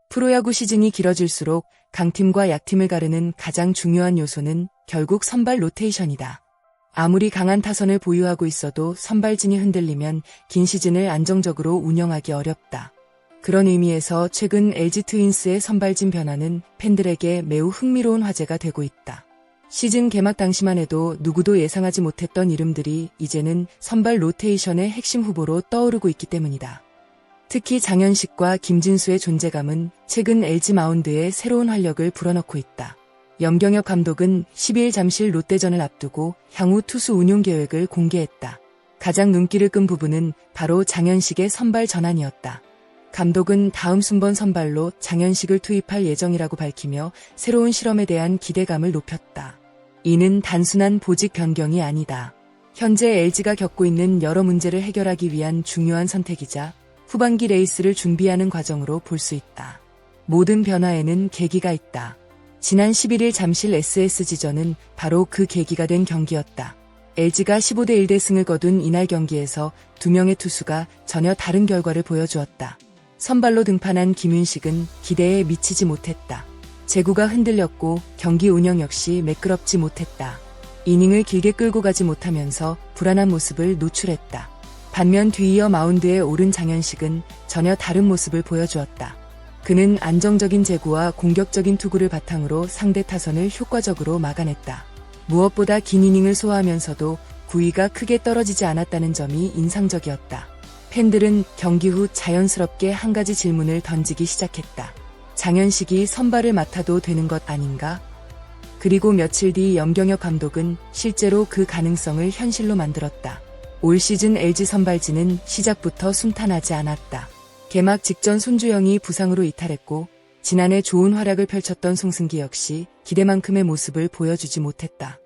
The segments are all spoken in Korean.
프로야구 시즌이 길어질수록 강팀과 약팀을 가르는 가장 중요한 요소는 결국 선발 로테이션이다. 아무리 강한 타선을 보유하고 있어도 선발진이 흔들리면 긴 시즌을 안정적으로 운영하기 어렵다. 그런 의미에서 최근 LG 트윈스의 선발진 변화는 팬들에게 매우 흥미로운 화제가 되고 있다. 시즌 개막 당시만 해도 누구도 예상하지 못했던 이름들이 이제는 선발 로테이션의 핵심 후보로 떠오르고 있기 때문이다. 특히 장현식과 김진수의 존재감은 최근 LG 마운드에 새로운 활력을 불어넣고 있다. 염경엽 감독은 12일 잠실 롯데전을 앞두고 향후 투수 운용 계획을 공개했다. 가장 눈길을 끈 부분은 바로 장현식의 선발 전환이었다. 감독은 다음 순번 선발로 장현식을 투입할 예정이라고 밝히며 새로운 실험에 대한 기대감을 높였다. 이는 단순한 보직 변경이 아니다. 현재 LG가 겪고 있는 여러 문제를 해결하기 위한 중요한 선택이자 후반기 레이스를 준비하는 과정으로 볼 수 있다. 모든 변화에는 계기가 있다. 지난 11일 잠실 SSG전은 바로 그 계기가 된 경기였다. LG가 15대 1대 승을 거둔 이날 경기에서 두 명의 투수가 전혀 다른 결과를 보여주었다. 선발로 등판한 김윤식은 기대에 미치지 못했다. 제구가 흔들렸고 경기 운영 역시 매끄럽지 못했다. 이닝을 길게 끌고 가지 못하면서 불안한 모습을 노출했다. 반면 뒤이어 마운드에 오른 장현식은 전혀 다른 모습을 보여주었다. 그는 안정적인 제구와 공격적인 투구를 바탕으로 상대 타선을 효과적으로 막아냈다. 무엇보다 긴 이닝을 소화하면서도 구위가 크게 떨어지지 않았다는 점이 인상적이었다. 팬들은 경기 후 자연스럽게 한 가지 질문을 던지기 시작했다. 장현식이 선발을 맡아도 되는 것 아닌가? 그리고 며칠 뒤 염경엽 감독은 실제로 그 가능성을 현실로 만들었다. 올 시즌 LG 선발진은 시작부터 순탄하지 않았다. 개막 직전 손주영이 부상으로 이탈했고 지난해 좋은 활약을 펼쳤던 송승기 역시 기대만큼의 모습을 보여주지 못했다.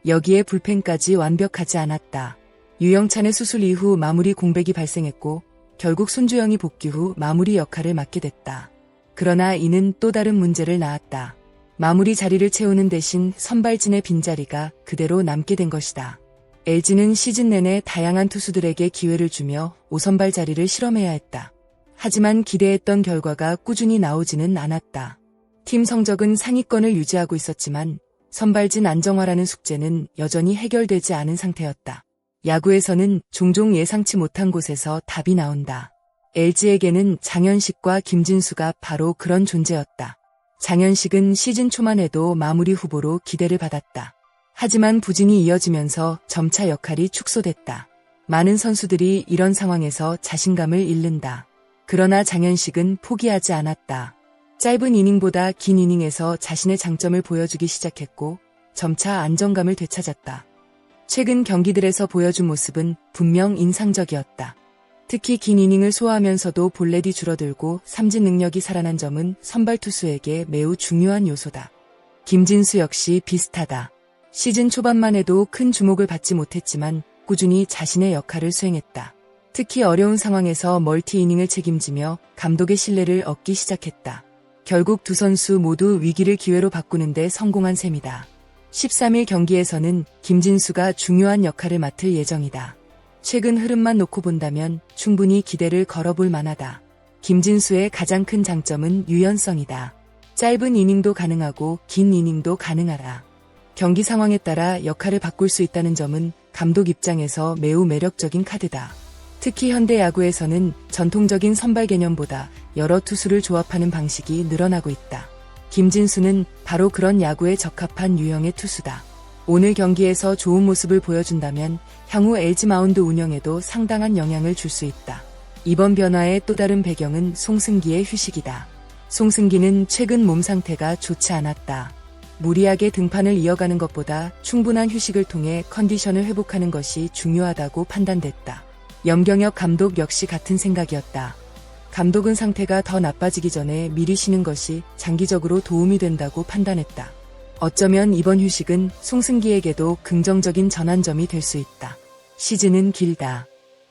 여기에 불펜까지 완벽하지 않았다. 유영찬의 수술 이후 마무리 공백이 발생했고 결국 손주영이 복귀 후 마무리 역할을 맡게 됐다. 그러나 이는 또 다른 문제를 낳았다. 마무리 자리를 채우는 대신 선발진의 빈자리가 그대로 남게 된 것이다. LG는 시즌 내내 다양한 투수들에게 기회를 주며 5선발 자리를 실험해야 했다. 하지만 기대했던 결과가 꾸준히 나오지는 않았다. 팀 성적은 상위권을 유지하고 있었지만 선발진 안정화라는 숙제는 여전히 해결되지 않은 상태였다. 야구에서는 종종 예상치 못한 곳에서 답이 나온다. LG에게는 장현식과 김진수가 바로 그런 존재였다. 장현식은 시즌 초만 해도 마무리 후보로 기대를 받았다. 하지만 부진이 이어지면서 점차 역할이 축소됐다. 많은 선수들이 이런 상황에서 자신감을 잃는다. 그러나 장현식은 포기하지 않았다. 짧은 이닝보다 긴 이닝에서 자신의 장점을 보여주기 시작했고 점차 안정감을 되찾았다. 최근 경기들에서 보여준 모습은 분명 인상적이었다. 특히 긴 이닝을 소화하면서도 볼넷이 줄어들고 삼진 능력이 살아난 점은 선발 투수에게 매우 중요한 요소다. 김진수 역시 비슷하다. 시즌 초반만 해도 큰 주목을 받지 못했지만 꾸준히 자신의 역할을 수행했다. 특히 어려운 상황에서 멀티 이닝을 책임지며 감독의 신뢰를 얻기 시작했다. 결국 두 선수 모두 위기를 기회로 바꾸는 데 성공한 셈이다. 13일 경기에서는 김진수가 중요한 역할을 맡을 예정이다. 최근 흐름만 놓고 본다면 충분히 기대를 걸어볼 만하다. 김진수의 가장 큰 장점은 유연성이다. 짧은 이닝도 가능하고 긴 이닝도 가능하다. 경기 상황에 따라 역할을 바꿀 수 있다는 점은 감독 입장에서 매우 매력적인 카드다. 특히 현대 야구에서는 전통적인 선발 개념보다 여러 투수를 조합하는 방식이 늘어나고 있다. 김진수는 바로 그런 야구에 적합한 유형의 투수다. 오늘 경기에서 좋은 모습을 보여준다면 향후 LG 마운드 운영에도 상당한 영향을 줄 수 있다. 이번 변화의 또 다른 배경은 송승기의 휴식이다. 송승기는 최근 몸 상태가 좋지 않았다. 무리하게 등판을 이어가는 것보다 충분한 휴식을 통해 컨디션을 회복하는 것이 중요하다고 판단됐다. 염경엽 감독 역시 같은 생각이었다. 감독은 상태가 더 나빠지기 전에 미리 쉬는 것이 장기적으로 도움이 된다고 판단했다. 어쩌면 이번 휴식은 송승기에게도 긍정적인 전환점이 될 수 있다. 시즌은 길다.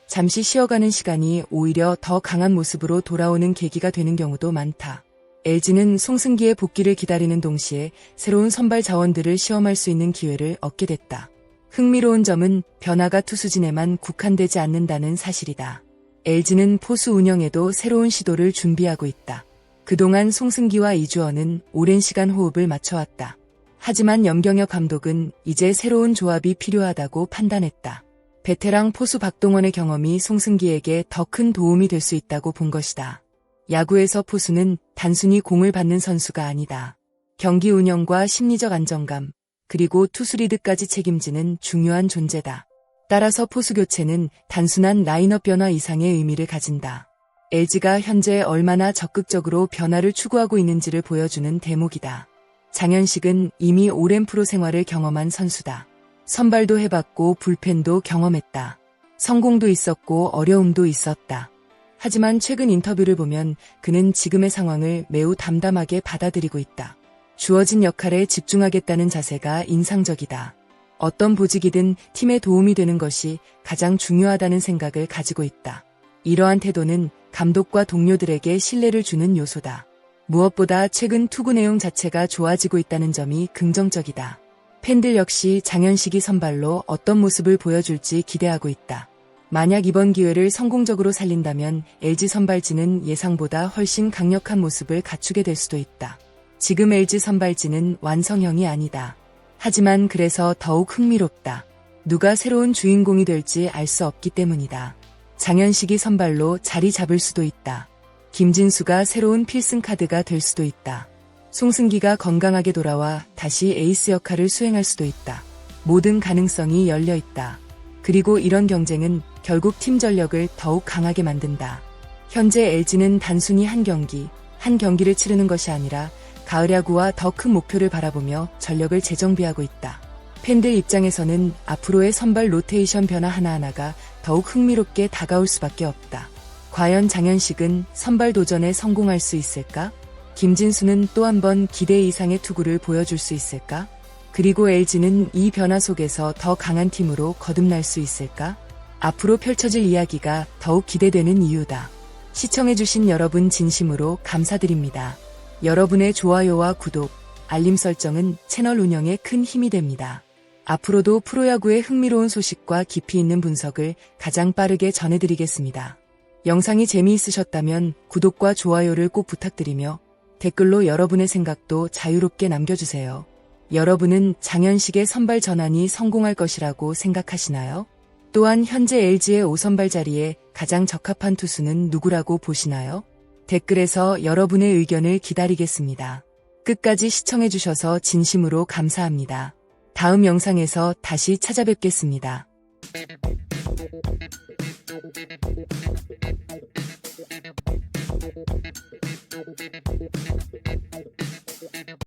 잠시 쉬어가는 시간이 오히려 더 강한 모습으로 돌아오는 계기가 되는 경우도 많다. LG는 송승기의 복귀를 기다리는 동시에 새로운 선발 자원들을 시험할 수 있는 기회를 얻게 됐다. 흥미로운 점은 변화가 투수진에만 국한되지 않는다는 사실이다. LG는 포수 운영에도 새로운 시도를 준비하고 있다. 그동안 송승기와 이주원은 오랜 시간 호흡을 맞춰왔다. 하지만 염경엽 감독은 이제 새로운 조합이 필요하다고 판단했다. 베테랑 포수 박동원의 경험이 송승기에게 더 큰 도움이 될 수 있다고 본 것이다. 야구에서 포수는 단순히 공을 받는 선수가 아니다. 경기 운영과 심리적 안정감, 그리고 투수 리드까지 책임지는 중요한 존재다. 따라서 포수 교체는 단순한 라인업 변화 이상의 의미를 가진다. LG가 현재 얼마나 적극적으로 변화를 추구하고 있는지를 보여주는 대목이다. 장현식은 이미 오랜 프로 생활을 경험한 선수다. 선발도 해봤고 불펜도 경험했다. 성공도 있었고 어려움도 있었다. 하지만 최근 인터뷰를 보면 그는 지금의 상황을 매우 담담하게 받아들이고 있다. 주어진 역할에 집중하겠다는 자세가 인상적이다. 어떤 보직이든 팀에 도움이 되는 것이 가장 중요하다는 생각을 가지고 있다. 이러한 태도는 감독과 동료들에게 신뢰를 주는 요소다. 무엇보다 최근 투구 내용 자체가 좋아지고 있다는 점이 긍정적이다. 팬들 역시 장현식이 선발로 어떤 모습을 보여줄지 기대하고 있다. 만약 이번 기회를 성공적으로 살린다면 LG 선발진은 예상보다 훨씬 강력한 모습을 갖추게 될 수도 있다. 지금 LG 선발진은 완성형이 아니다. 하지만 그래서 더욱 흥미롭다. 누가 새로운 주인공이 될지 알 수 없기 때문이다. 장현식이 선발로 자리 잡을 수도 있다. 김진수가 새로운 필승 카드가 될 수도 있다. 송승기가 건강하게 돌아와 다시 에이스 역할을 수행할 수도 있다. 모든 가능성이 열려 있다. 그리고 이런 경쟁은 결국 팀 전력을 더욱 강하게 만든다. 현재 LG는 단순히 한 경기를 치르는 것이 아니라 가을 야구와 더 큰 목표를 바라보며 전력을 재정비하고 있다. 팬들 입장에서는 앞으로의 선발 로테이션 변화 하나하나가 더욱 흥미롭게 다가올 수밖에 없다. 과연 장현식은 선발 도전에 성공할 수 있을까? 김진수는 또 한 번 기대 이상의 투구를 보여줄 수 있을까? 그리고 LG는 이 변화 속에서 더 강한 팀으로 거듭날 수 있을까? 앞으로 펼쳐질 이야기가 더욱 기대되는 이유다. 시청해주신 여러분 진심으로 감사드립니다. 여러분의 좋아요와 구독, 알림 설정은 채널 운영에 큰 힘이 됩니다. 앞으로도 프로야구의 흥미로운 소식과 깊이 있는 분석을 가장 빠르게 전해드리겠습니다. 영상이 재미있으셨다면 구독과 좋아요를 꼭 부탁드리며 댓글로 여러분의 생각도 자유롭게 남겨주세요. 여러분은 장현식의 선발 전환이 성공할 것이라고 생각하시나요? 또한 현재 LG의 5선발 자리에 가장 적합한 투수는 누구라고 보시나요? 댓글에서 여러분의 의견을 기다리겠습니다. 끝까지 시청해주셔서 진심으로 감사합니다. 다음 영상에서 다시 찾아뵙겠습니다.